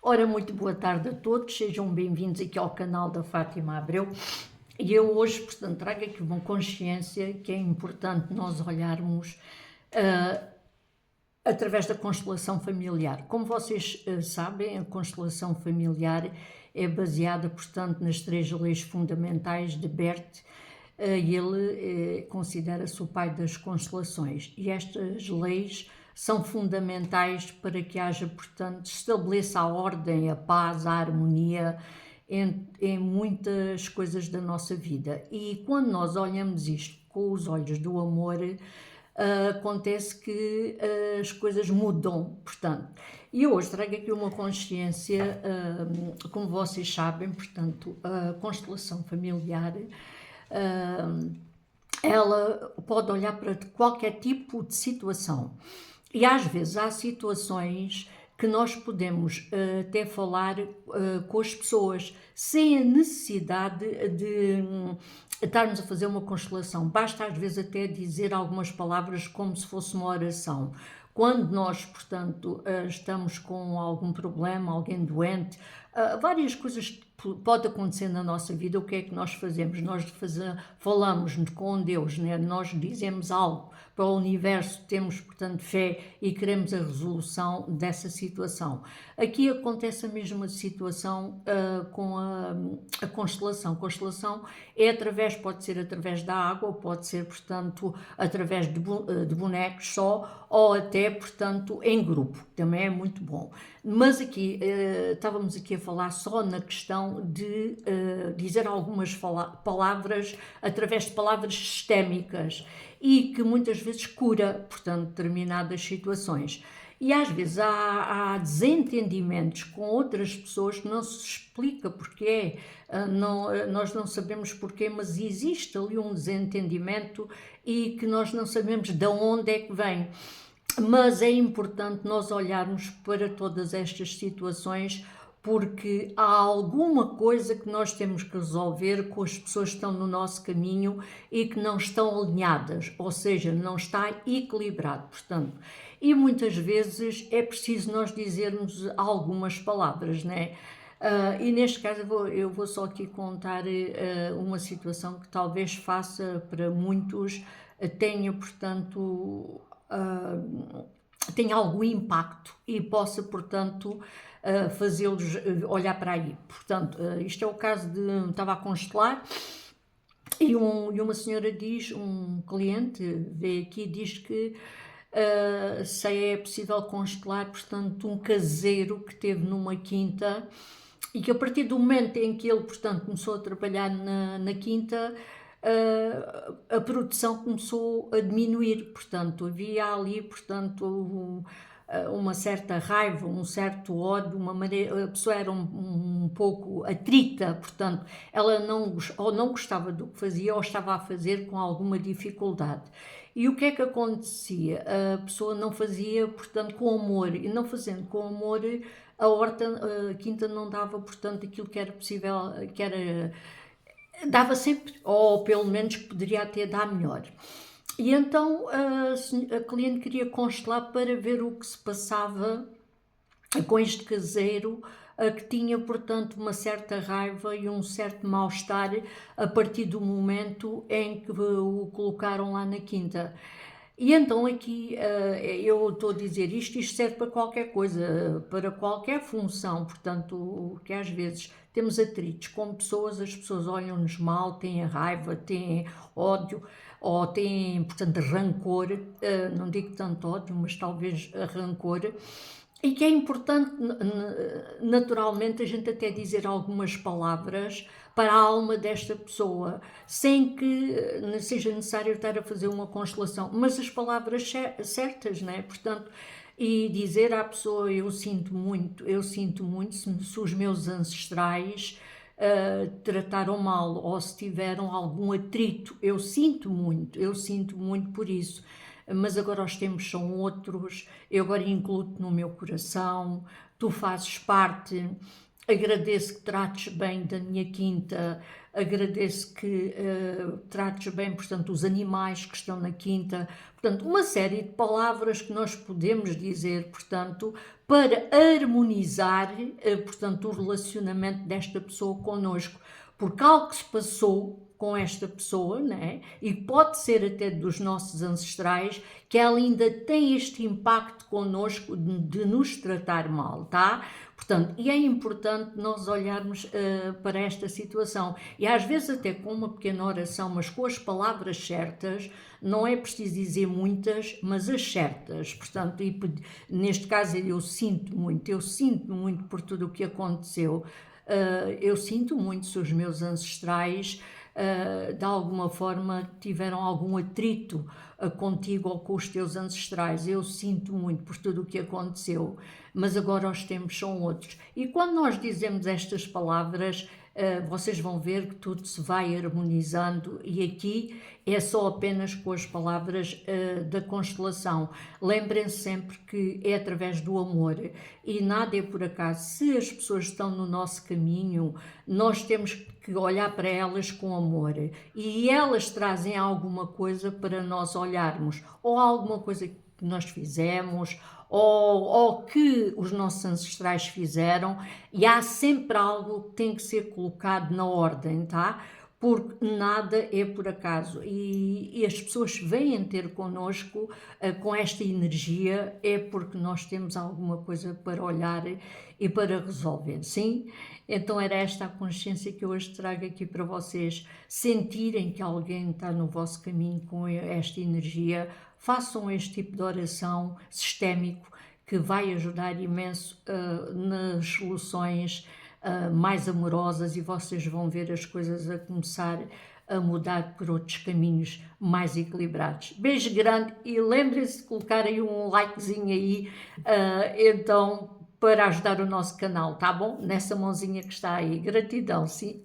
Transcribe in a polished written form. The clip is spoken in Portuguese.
Ora, muito boa tarde a todos, sejam bem-vindos aqui ao canal da Fátima Abreu. E eu hoje, portanto, trago aqui uma consciência que é importante nós olharmos através da constelação familiar. Como vocês sabem, a constelação familiar é baseada, portanto, nas três leis fundamentais de Bert. Ele considera-se o pai das constelações e estas leis são fundamentais para que haja, portanto, estabeleça a ordem, a paz, a harmonia em muitas coisas da nossa vida. E quando nós olhamos isto com os olhos do amor, acontece que as coisas mudam, portanto. E hoje trago aqui uma consciência, como vocês sabem, portanto, a constelação familiar, ela pode olhar para qualquer tipo de situação. E às vezes há situações que nós podemos até falar com as pessoas sem a necessidade de estarmos a fazer uma constelação. Basta às vezes até dizer algumas palavras como se fosse uma oração. Quando nós, portanto, estamos com algum problema, alguém doente, várias coisas pode acontecer na nossa vida. O que é que nós fazemos? Falamos com Deus, né? Nós dizemos algo para o universo, temos, portanto, fé e queremos a resolução dessa situação. Aqui acontece a mesma situação com a constelação. A constelação pode ser através da água, pode ser, portanto, através de bonecos só, ou até, portanto, em grupo. Também é muito bom. Mas aqui, estávamos aqui a falar só na questão de dizer algumas palavras através de palavras sistémicas e que muitas vezes cura, portanto, determinadas situações. E às vezes há desentendimentos com outras pessoas que não se explica porquê, nós não sabemos porquê, mas existe ali um desentendimento e que nós não sabemos de onde é que vem. Mas é importante nós olharmos para todas estas situações porque há alguma coisa que nós temos que resolver com as pessoas que estão no nosso caminho e que não estão alinhadas, ou seja, não está equilibrado, portanto. E muitas vezes é preciso nós dizermos algumas palavras, né? E neste caso eu vou só aqui contar uma situação que talvez faça para muitos, tenha, portanto, tem algum impacto e possa, portanto, fazê-los olhar para aí. Portanto, isto é o caso de estava a constelar e uma senhora diz, um cliente veio aqui e diz que se é possível constelar, portanto, um caseiro que teve numa quinta e que a partir do momento em que ele, portanto, começou a trabalhar na quinta, a produção começou a diminuir, portanto, havia ali, portanto, uma certa raiva, um certo ódio, a pessoa era um pouco atrita, portanto, ela ou não gostava do que fazia ou estava a fazer com alguma dificuldade. E o que é que acontecia? A pessoa não fazia, portanto, com amor, e não fazendo com amor, a quinta não dava, portanto, aquilo que era possível, que era dava sempre, ou pelo menos poderia até dar melhor. E então a cliente queria constelar para ver o que se passava com este caseiro que tinha, portanto, uma certa raiva e um certo mal-estar a partir do momento em que o colocaram lá na quinta. E então aqui eu estou a dizer isto serve para qualquer coisa, para qualquer função, portanto, que às vezes temos atritos com pessoas, as pessoas olham-nos mal, têm raiva, têm ódio, ou têm, portanto, rancor, não digo tanto ódio, mas talvez rancor, e que é importante, naturalmente, a gente até dizer algumas palavras para a alma desta pessoa, sem que seja necessário estar a fazer uma constelação, mas as palavras certas, não é? Portanto, e dizer à pessoa, eu sinto muito, se os meus ancestrais trataram mal, ou se tiveram algum atrito, eu sinto muito por isso, mas agora os tempos são outros, eu agora incluo-te no meu coração, tu fazes parte, agradeço que trates bem da minha quinta, agradeço que trates bem, portanto, os animais que estão na quinta. Portanto, uma série de palavras que nós podemos dizer, portanto, para harmonizar, portanto, o relacionamento desta pessoa connosco, porque algo que se passou com esta pessoa, né? E pode ser até dos nossos ancestrais, que ela ainda tem este impacto connosco de nos tratar mal, tá? Portanto, e é importante nós olharmos para esta situação. E às vezes até com uma pequena oração, mas com as palavras certas, não é preciso dizer muitas, mas as certas. Portanto, e neste caso eu sinto muito por tudo o que aconteceu. Eu sinto muito se os meus ancestrais de alguma forma tiveram algum atrito contigo ou com os teus ancestrais. Eu sinto muito por tudo o que aconteceu, mas agora os tempos são outros. E quando nós dizemos estas palavras, vocês vão ver que tudo se vai harmonizando, e aqui é só apenas com as palavras da constelação. Lembrem-se sempre que é através do amor e nada é por acaso. Se as pessoas estão no nosso caminho, nós temos que olhar para elas com amor, e elas trazem alguma coisa para nós olharmos, ou alguma coisa que nós fizemos, ou que os nossos ancestrais fizeram, e há sempre algo que tem que ser colocado na ordem, tá? Porque nada é por acaso, e as pessoas vêm ter connosco com esta energia, é porque nós temos alguma coisa para olhar e para resolver, sim? Então era esta a consciência que eu hoje trago aqui para vocês, sentirem que alguém está no vosso caminho com esta energia, façam este tipo de oração sistémico, que vai ajudar imenso nas soluções mais amorosas, e vocês vão ver as coisas a começar a mudar por outros caminhos mais equilibrados. Beijo grande e lembrem-se de colocar aí um likezinho aí, então, para ajudar o nosso canal, tá bom? Nessa mãozinha que está aí. Gratidão, sim.